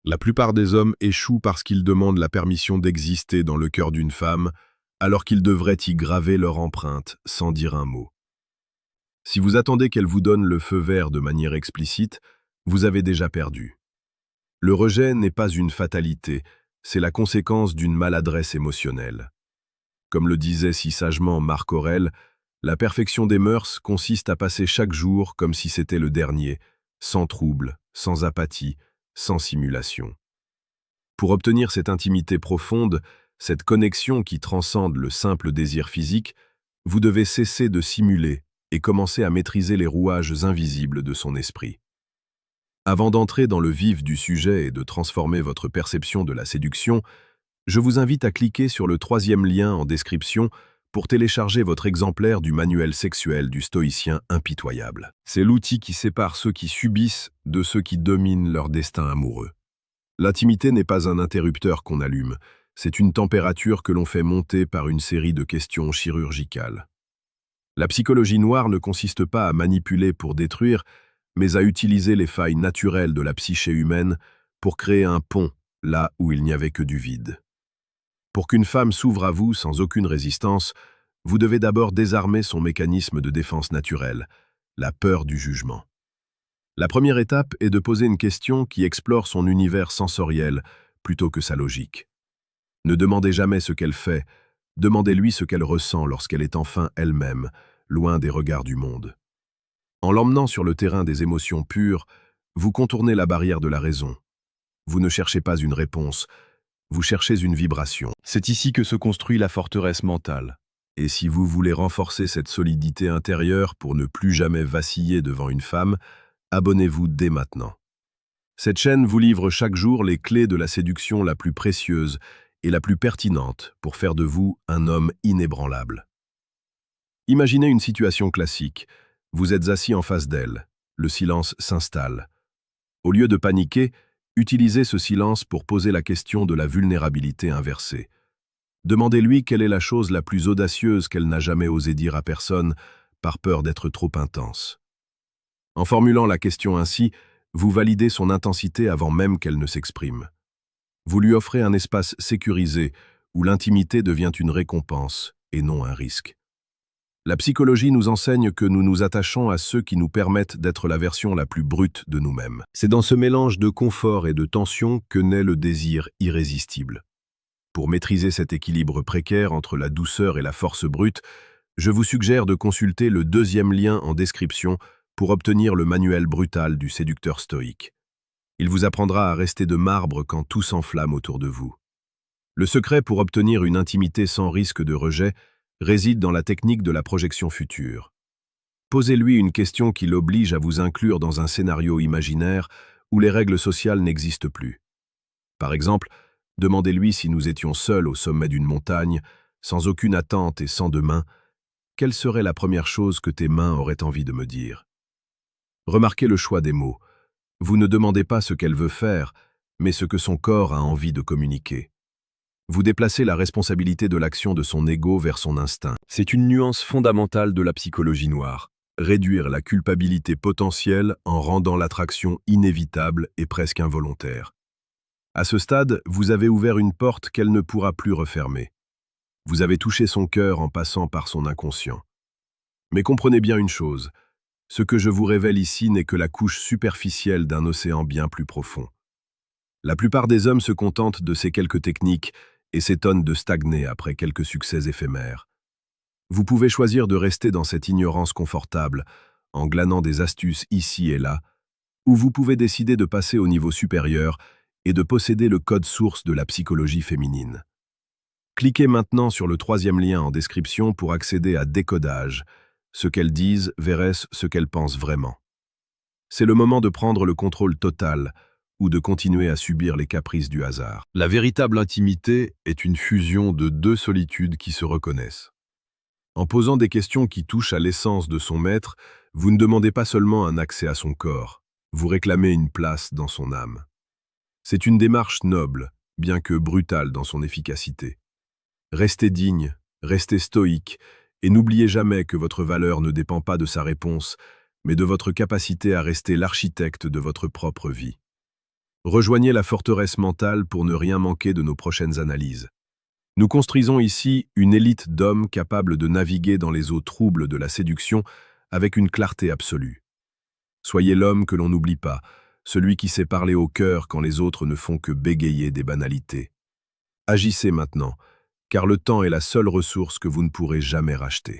La plupart des hommes échouent parce qu'ils demandent la permission d'exister dans le cœur d'une femme, alors qu'ils devraient y graver leur empreinte sans dire un mot. Si vous attendez qu'elle vous donne le feu vert de manière explicite, vous avez déjà perdu. Le rejet n'est pas une fatalité, c'est la conséquence d'une maladresse émotionnelle. Comme le disait si sagement Marc Aurèle, la perfection des mœurs consiste à passer chaque jour comme si c'était le dernier, sans trouble, sans apathie, sans simulation. Pour obtenir cette intimité profonde, cette connexion qui transcende le simple désir physique, vous devez cesser de simuler et commencer à maîtriser les rouages invisibles de son esprit. Avant d'entrer dans le vif du sujet et de transformer votre perception de la séduction, je vous invite à cliquer sur le 3e lien en description pour télécharger votre exemplaire du manuel sexuel du stoïcien impitoyable. C'est l'outil qui sépare ceux qui subissent de ceux qui dominent leur destin amoureux. L'intimité n'est pas un interrupteur qu'on allume, c'est une température que l'on fait monter par une série de questions chirurgicales. La psychologie noire ne consiste pas à manipuler pour détruire, mais à utiliser les failles naturelles de la psyché humaine pour créer un pont là où il n'y avait que du vide. Pour qu'une femme s'ouvre à vous sans aucune résistance, vous devez d'abord désarmer son mécanisme de défense naturelle, la peur du jugement. La première étape est de poser une question qui explore son univers sensoriel plutôt que sa logique. Ne demandez jamais ce qu'elle fait, demandez-lui ce qu'elle ressent lorsqu'elle est enfin elle-même, loin des regards du monde. En l'emmenant sur le terrain des émotions pures, vous contournez la barrière de la raison. Vous ne cherchez pas une réponse, vous cherchez une vibration. C'est ici que se construit la forteresse mentale. Et si vous voulez renforcer cette solidité intérieure pour ne plus jamais vaciller devant une femme, abonnez-vous dès maintenant. Cette chaîne vous livre chaque jour les clés de la séduction la plus précieuse et la plus pertinente pour faire de vous un homme inébranlable. Imaginez une situation classique. Vous êtes assis en face d'elle. Le silence s'installe. Au lieu de paniquer, utilisez ce silence pour poser la question de la vulnérabilité inversée. Demandez-lui quelle est la chose la plus audacieuse qu'elle n'a jamais osé dire à personne, par peur d'être trop intense. En formulant la question ainsi, vous validez son intensité avant même qu'elle ne s'exprime. Vous lui offrez un espace sécurisé où l'intimité devient une récompense et non un risque. La psychologie nous enseigne que nous nous attachons à ceux qui nous permettent d'être la version la plus brute de nous-mêmes. C'est dans ce mélange de confort et de tension que naît le désir irrésistible. Pour maîtriser cet équilibre précaire entre la douceur et la force brute, je vous suggère de consulter le 2e lien en description pour obtenir le manuel brutal du séducteur stoïque. Il vous apprendra à rester de marbre quand tout s'enflamme autour de vous. Le secret pour obtenir une intimité sans risque de rejet réside dans la technique de la projection future. Posez-lui une question qui l'oblige à vous inclure dans un scénario imaginaire où les règles sociales n'existent plus. Par exemple, demandez-lui si nous étions seuls au sommet d'une montagne, sans aucune attente et sans de main, quelle serait la première chose que tes mains auraient envie de me dire? Remarquez le choix des mots. Vous ne demandez pas ce qu'elle veut faire, mais ce que son corps a envie de communiquer. Vous déplacez la responsabilité de l'action de son ego vers son instinct. C'est une nuance fondamentale de la psychologie noire. Réduire la culpabilité potentielle en rendant l'attraction inévitable et presque involontaire. À ce stade, vous avez ouvert une porte qu'elle ne pourra plus refermer. Vous avez touché son cœur en passant par son inconscient. Mais comprenez bien une chose, ce que je vous révèle ici n'est que la couche superficielle d'un océan bien plus profond. La plupart des hommes se contentent de ces quelques techniques et s'étonnent de stagner après quelques succès éphémères. Vous pouvez choisir de rester dans cette ignorance confortable, en glanant des astuces ici et là, ou vous pouvez décider de passer au niveau supérieur et de posséder le code source de la psychologie féminine. Cliquez maintenant sur le 3e lien en description pour accéder à Décodage, ce qu'elles disent versus ce qu'elles pensent vraiment. C'est le moment de prendre le contrôle total, ou de continuer à subir les caprices du hasard. La véritable intimité est une fusion de 2 solitudes qui se reconnaissent. En posant des questions qui touchent à l'essence de son maître, vous ne demandez pas seulement un accès à son corps, vous réclamez une place dans son âme. C'est une démarche noble, bien que brutale dans son efficacité. Restez digne, restez stoïque, et n'oubliez jamais que votre valeur ne dépend pas de sa réponse, mais de votre capacité à rester l'architecte de votre propre vie. Rejoignez la forteresse mentale pour ne rien manquer de nos prochaines analyses. Nous construisons ici une élite d'hommes capables de naviguer dans les eaux troubles de la séduction avec une clarté absolue. Soyez l'homme que l'on n'oublie pas, celui qui sait parler au cœur quand les autres ne font que bégayer des banalités. Agissez maintenant, car le temps est la seule ressource que vous ne pourrez jamais racheter.